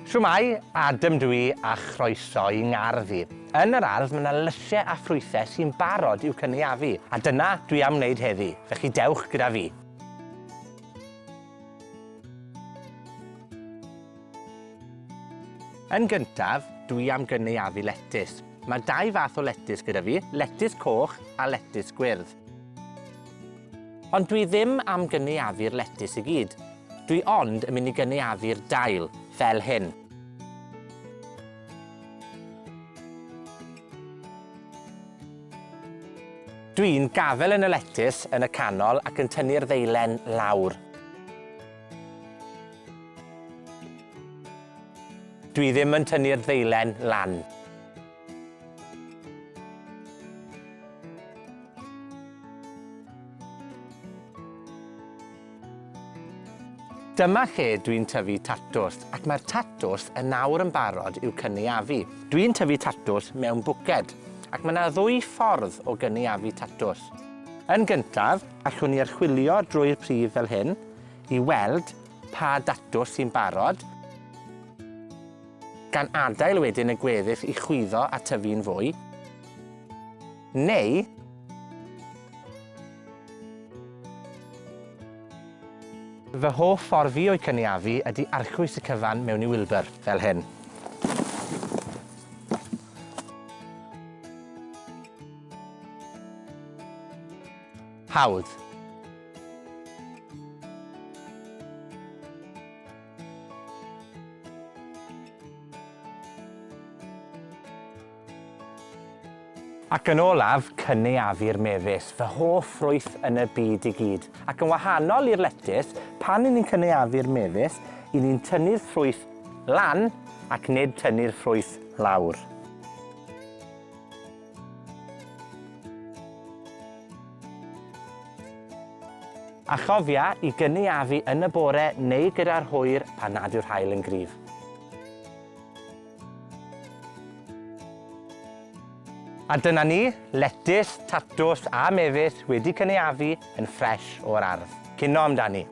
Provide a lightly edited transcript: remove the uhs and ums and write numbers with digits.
Shwmai, Adam dwi a chroeso i ngardd i. Yn yr ardd mae yna lysiau a ffrwythau sy'n barod i'w cynaeafu, a dyna dwi am wneud heddi, felly dewch gyda fi. Yn gyntaf, dwi am gynaeafu letys. Mae 2 fath o letys gyda fi, letys coch a letys gwyrdd. Ond dwi ddim am gynaeafu'r letys i gyd. Dwi ond yn mynd i gynaeafu'r dail, fel hyn. Dwi'n gafel yn y letys yn y canol ac yn tynnu'r deilen lawr. Dwi ddim yn tynnu'r deilen lan. Dyma lle dwi'n tyfu tatws, ac mae'r tatws yn nawr yn barod i'w cynaeafu. Dwi'n tyfu tatws mewn bwced, ac mae yna 2 ffordd o gynaeafu tatws. Yn gyntaf, allwn ni archwilio drwy'r pridd fel hyn, i weld pa datws sy'n barod, gan adael wedyn y gweddill i chwyddo a tyfu'n fwy, neu fy hoff ffordd fi o'i cynaeafu ydy archwys y cyfan mewn i wilber, fel hyn. Hawdd. Ac yn olaf, cynaeafu'r mefus, fy hoff ffrwyth yn y byd i gyd. Ac yn wahanol i'r letys, pan 'yn ni'n cynaeafu'r mefus, 'yn ni'n tynnu'r ffrwyth lan ac nid tynnu'r ffrwyth lawr. A chofia i gynaeafu yn y bore neu gyda'r hwyr pan nad yw'r haul yn gryf. A dyna ni, letys, tatws a mefus wedi cynaeafu yn ffres o'r ardd. Cinio amdani.